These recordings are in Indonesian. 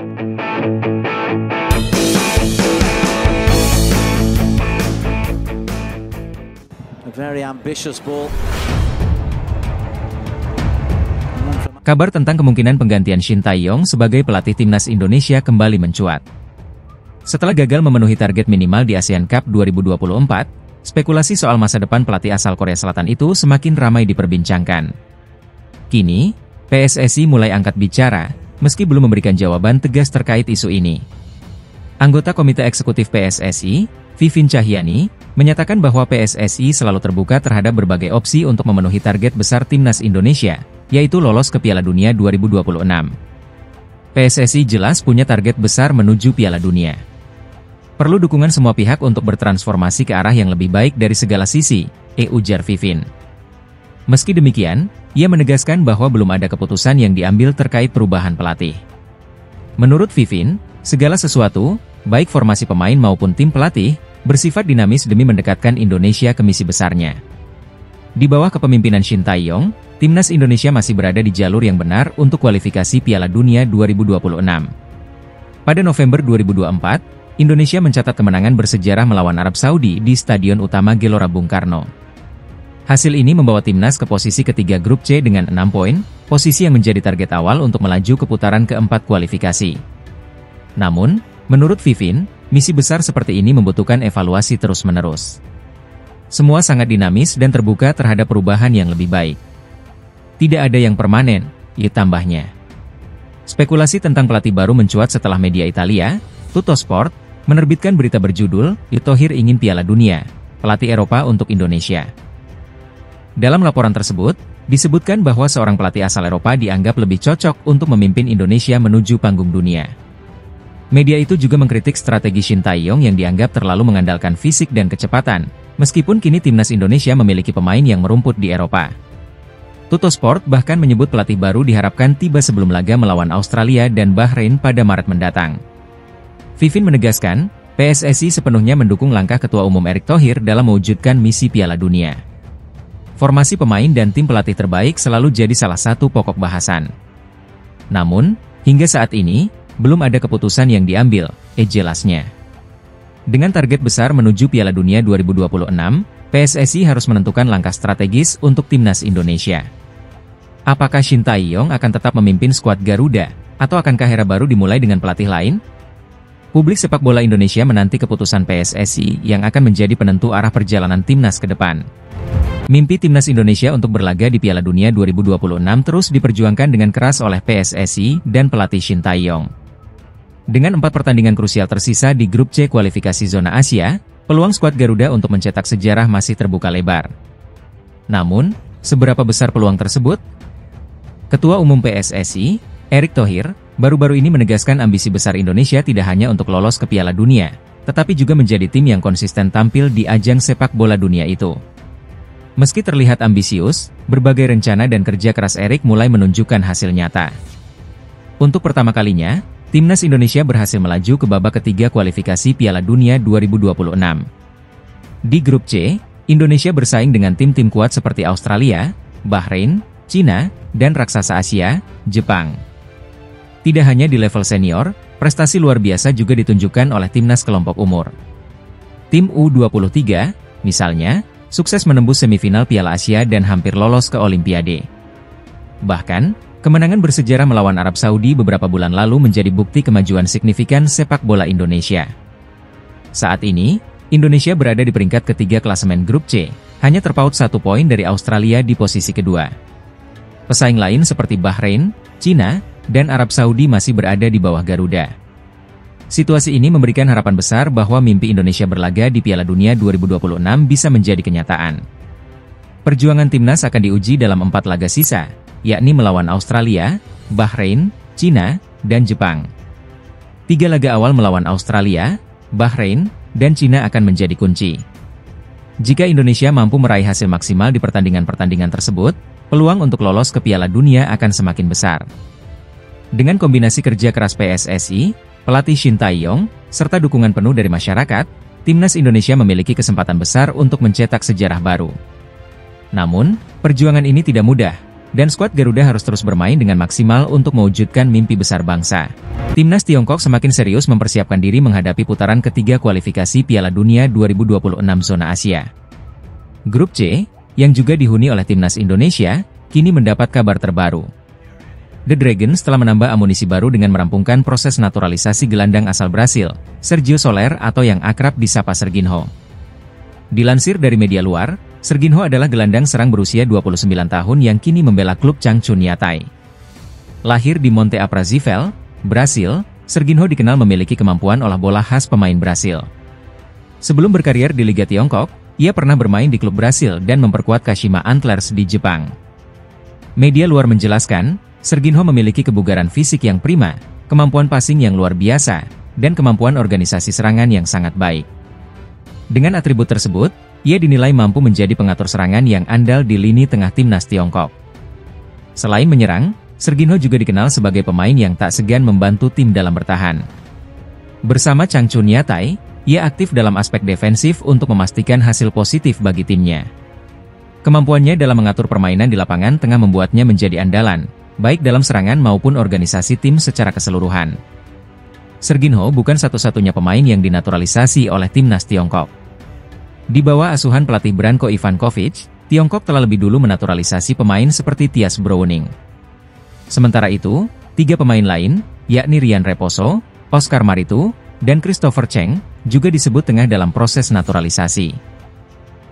A very ambitious ball. Kabar tentang kemungkinan penggantian Shin Tae-yong sebagai pelatih timnas Indonesia kembali mencuat. Setelah gagal memenuhi target minimal di ASEAN Cup 2024, spekulasi soal masa depan pelatih asal Korea Selatan itu semakin ramai diperbincangkan. Kini, PSSI mulai angkat bicara, meski belum memberikan jawaban tegas terkait isu ini. Anggota Komite Eksekutif PSSI, Vivin Cahyani, menyatakan bahwa PSSI selalu terbuka terhadap berbagai opsi untuk memenuhi target besar timnas Indonesia, yaitu lolos ke Piala Dunia 2026. PSSI jelas punya target besar menuju Piala Dunia. Perlu dukungan semua pihak untuk bertransformasi ke arah yang lebih baik dari segala sisi, ujar Vivin. Meski demikian, ia menegaskan bahwa belum ada keputusan yang diambil terkait perubahan pelatih. Menurut Vivin, segala sesuatu, baik formasi pemain maupun tim pelatih, bersifat dinamis demi mendekatkan Indonesia ke misi besarnya. Di bawah kepemimpinan Shin Tae-yong, timnas Indonesia masih berada di jalur yang benar untuk kualifikasi Piala Dunia 2026. Pada November 2024, Indonesia mencatat kemenangan bersejarah melawan Arab Saudi di Stadion Utama Gelora Bung Karno. Hasil ini membawa timnas ke posisi ketiga grup C dengan 6 poin, posisi yang menjadi target awal untuk melaju ke putaran keempat kualifikasi. Namun, menurut Vivin, misi besar seperti ini membutuhkan evaluasi terus-menerus. Semua sangat dinamis dan terbuka terhadap perubahan yang lebih baik. Tidak ada yang permanen, tambahnya. Spekulasi tentang pelatih baru mencuat setelah media Italia, Tuttosport, menerbitkan berita berjudul, Thohir ingin Piala Dunia, pelatih Eropa untuk Indonesia. Dalam laporan tersebut, disebutkan bahwa seorang pelatih asal Eropa dianggap lebih cocok untuk memimpin Indonesia menuju panggung dunia. Media itu juga mengkritik strategi Shin Tae-yong yang dianggap terlalu mengandalkan fisik dan kecepatan, meskipun kini timnas Indonesia memiliki pemain yang merumput di Eropa. Tuttosport bahkan menyebut pelatih baru diharapkan tiba sebelum laga melawan Australia dan Bahrain pada Maret mendatang. Vivin menegaskan, PSSI sepenuhnya mendukung langkah Ketua Umum Erick Thohir dalam mewujudkan misi Piala Dunia. Formasi pemain dan tim pelatih terbaik selalu jadi salah satu pokok bahasan. Namun, hingga saat ini, belum ada keputusan yang diambil, jelasnya. Dengan target besar menuju Piala Dunia 2026, PSSI harus menentukan langkah strategis untuk timnas Indonesia. Apakah Shin Tae-yong akan tetap memimpin skuad Garuda, atau akankah era baru dimulai dengan pelatih lain? Publik sepak bola Indonesia menanti keputusan PSSI yang akan menjadi penentu arah perjalanan timnas ke depan. Mimpi timnas Indonesia untuk berlaga di Piala Dunia 2026 terus diperjuangkan dengan keras oleh PSSI dan pelatih Shin Tae-yong. Dengan 4 pertandingan krusial tersisa di grup C kualifikasi zona Asia, peluang skuad Garuda untuk mencetak sejarah masih terbuka lebar. Namun, seberapa besar peluang tersebut? Ketua Umum PSSI, Erick Thohir, baru-baru ini menegaskan ambisi besar Indonesia tidak hanya untuk lolos ke Piala Dunia, tetapi juga menjadi tim yang konsisten tampil di ajang sepak bola dunia itu. Meski terlihat ambisius, berbagai rencana dan kerja keras Erick mulai menunjukkan hasil nyata. Untuk pertama kalinya, timnas Indonesia berhasil melaju ke babak ketiga kualifikasi Piala Dunia 2026. Di grup C, Indonesia bersaing dengan tim-tim kuat seperti Australia, Bahrain, Cina, dan raksasa Asia, Jepang. Tidak hanya di level senior, prestasi luar biasa juga ditunjukkan oleh timnas kelompok umur. Tim U23, misalnya, sukses menembus semifinal Piala Asia dan hampir lolos ke Olimpiade. Bahkan, kemenangan bersejarah melawan Arab Saudi beberapa bulan lalu menjadi bukti kemajuan signifikan sepak bola Indonesia. Saat ini, Indonesia berada di peringkat ketiga klasemen grup C, hanya terpaut 1 poin dari Australia di posisi kedua. Pesaing lain seperti Bahrain, Cina, dan Arab Saudi masih berada di bawah Garuda. Situasi ini memberikan harapan besar bahwa mimpi Indonesia berlaga di Piala Dunia 2026 bisa menjadi kenyataan. Perjuangan timnas akan diuji dalam 4 laga sisa, yakni melawan Australia, Bahrain, Cina, dan Jepang. 3 laga awal melawan Australia, Bahrain, dan Cina akan menjadi kunci. Jika Indonesia mampu meraih hasil maksimal di pertandingan-pertandingan tersebut, peluang untuk lolos ke Piala Dunia akan semakin besar. Dengan kombinasi kerja keras PSSI, pelatih Shin Tae-yong, serta dukungan penuh dari masyarakat, timnas Indonesia memiliki kesempatan besar untuk mencetak sejarah baru. Namun, perjuangan ini tidak mudah, dan skuad Garuda harus terus bermain dengan maksimal untuk mewujudkan mimpi besar bangsa. Timnas Tiongkok semakin serius mempersiapkan diri menghadapi putaran ketiga kualifikasi Piala Dunia 2026 zona Asia. Grup C, yang juga dihuni oleh Timnas Indonesia, kini mendapat kabar terbaru. The Dragons telah menambah amunisi baru dengan merampungkan proses naturalisasi gelandang asal Brasil, Sergio Soler atau yang akrab disapa Serginho. Dilansir dari media luar, Serginho adalah gelandang serang berusia 29 tahun yang kini membela klub Changchun Yatai. Lahir di Monte Aprazível, Brasil, Serginho dikenal memiliki kemampuan olah bola khas pemain Brasil. Sebelum berkarier di Liga Tiongkok, ia pernah bermain di klub Brasil dan memperkuat Kashima Antlers di Jepang. Media luar menjelaskan, Serginho memiliki kebugaran fisik yang prima, kemampuan passing yang luar biasa, dan kemampuan organisasi serangan yang sangat baik. Dengan atribut tersebut, ia dinilai mampu menjadi pengatur serangan yang andal di lini tengah Timnas Tiongkok. Selain menyerang, Serginho juga dikenal sebagai pemain yang tak segan membantu tim dalam bertahan. Bersama Changchun Yatai, ia aktif dalam aspek defensif untuk memastikan hasil positif bagi timnya. Kemampuannya dalam mengatur permainan di lapangan tengah membuatnya menjadi andalan, baik dalam serangan maupun organisasi tim secara keseluruhan. Serginho bukan satu-satunya pemain yang dinaturalisasi oleh Timnas Tiongkok. Di bawah asuhan pelatih Branko Ivankovic, Tiongkok telah lebih dulu menaturalisasi pemain seperti Thias Browning. Sementara itu, 3 pemain lain, yakni Rian Reposo, Oscar Maritu, dan Christopher Cheng, juga disebut tengah dalam proses naturalisasi.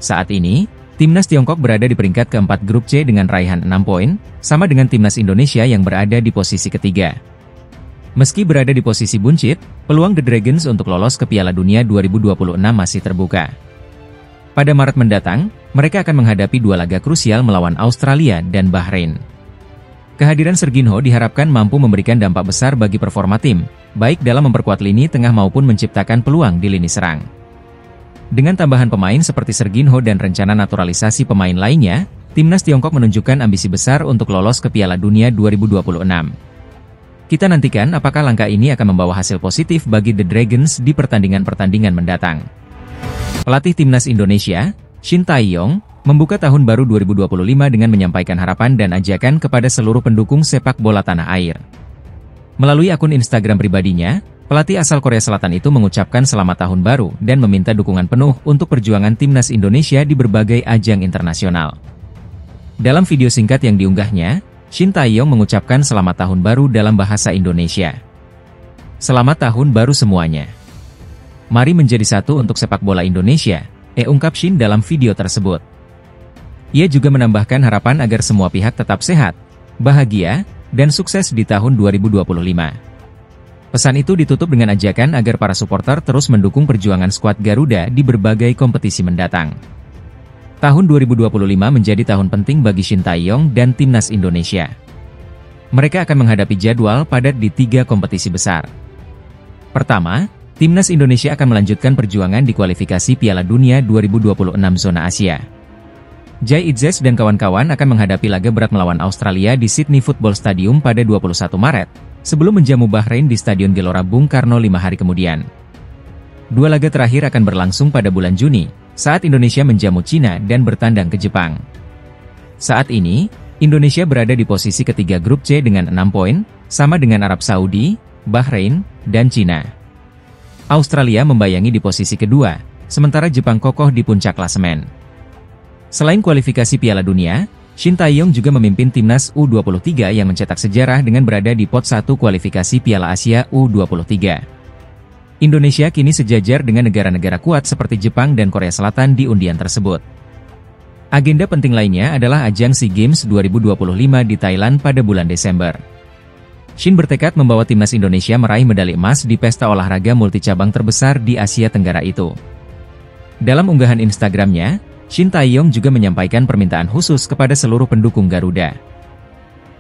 Saat ini, Timnas Tiongkok berada di peringkat keempat grup C dengan raihan 6 poin, sama dengan Timnas Indonesia yang berada di posisi ketiga. Meski berada di posisi buncit, peluang The Dragons untuk lolos ke Piala Dunia 2026 masih terbuka. Pada Maret mendatang, mereka akan menghadapi 2 laga krusial melawan Australia dan Bahrain. Kehadiran Serginho diharapkan mampu memberikan dampak besar bagi performa tim, baik dalam memperkuat lini tengah maupun menciptakan peluang di lini serang. Dengan tambahan pemain seperti Serginho dan rencana naturalisasi pemain lainnya, Timnas Tiongkok menunjukkan ambisi besar untuk lolos ke Piala Dunia 2026. Kita nantikan apakah langkah ini akan membawa hasil positif bagi The Dragons di pertandingan-pertandingan mendatang. Pelatih Timnas Indonesia, Shin Tae-yong, membuka tahun baru 2025 dengan menyampaikan harapan dan ajakan kepada seluruh pendukung sepak bola tanah air. Melalui akun Instagram pribadinya, pelatih asal Korea Selatan itu mengucapkan selamat tahun baru dan meminta dukungan penuh untuk perjuangan Timnas Indonesia di berbagai ajang internasional. Dalam video singkat yang diunggahnya, Shin Tae-yong mengucapkan selamat tahun baru dalam bahasa Indonesia. Selamat tahun baru semuanya. Mari menjadi satu untuk sepak bola Indonesia, ungkap Shin dalam video tersebut. Ia juga menambahkan harapan agar semua pihak tetap sehat, bahagia, dan sukses di tahun 2025. Pesan itu ditutup dengan ajakan agar para supporter terus mendukung perjuangan skuad Garuda di berbagai kompetisi mendatang. Tahun 2025 menjadi tahun penting bagi Shin Tae-yong dan Timnas Indonesia. Mereka akan menghadapi jadwal padat di 3 kompetisi besar. Pertama, Timnas Indonesia akan melanjutkan perjuangan di kualifikasi Piala Dunia 2026 zona Asia. Jai Itzes dan kawan-kawan akan menghadapi laga berat melawan Australia di Sydney Football Stadium pada 21 Maret, sebelum menjamu Bahrain di Stadion Gelora Bung Karno 5 hari kemudian. 2 laga terakhir akan berlangsung pada bulan Juni, saat Indonesia menjamu Cina dan bertandang ke Jepang. Saat ini, Indonesia berada di posisi ketiga grup C dengan 6 poin, sama dengan Arab Saudi, Bahrain, dan Cina. Australia membayangi di posisi kedua, sementara Jepang kokoh di puncak klasemen. Selain kualifikasi Piala Dunia, Shin Tae-yong juga memimpin Timnas U23 yang mencetak sejarah dengan berada di pot 1 kualifikasi Piala Asia U23. Indonesia kini sejajar dengan negara-negara kuat seperti Jepang dan Korea Selatan di undian tersebut. Agenda penting lainnya adalah ajang SEA Games 2025 di Thailand pada bulan Desember. Shin bertekad membawa Timnas Indonesia meraih medali emas di pesta olahraga multicabang terbesar di Asia Tenggara itu. Dalam unggahan Instagramnya, Shin Tae-yong juga menyampaikan permintaan khusus kepada seluruh pendukung Garuda.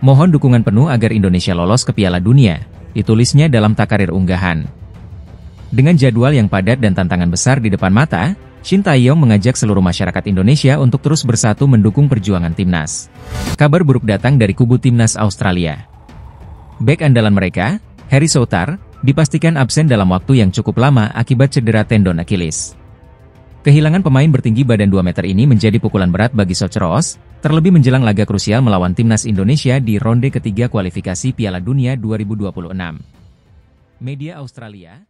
Mohon dukungan penuh agar Indonesia lolos ke Piala Dunia, ditulisnya dalam takarir unggahan. Dengan jadwal yang padat dan tantangan besar di depan mata, Shin Tae-yong mengajak seluruh masyarakat Indonesia untuk terus bersatu mendukung perjuangan Timnas. Kabar buruk datang dari kubu Timnas Australia. Bek andalan mereka, Harry Souttar, dipastikan absen dalam waktu yang cukup lama akibat cedera tendon Achilles. Kehilangan pemain bertinggi badan 2 meter ini menjadi pukulan berat bagi Sochros, terlebih menjelang laga krusial melawan timnas Indonesia di ronde ketiga kualifikasi Piala Dunia 2026. Media Australia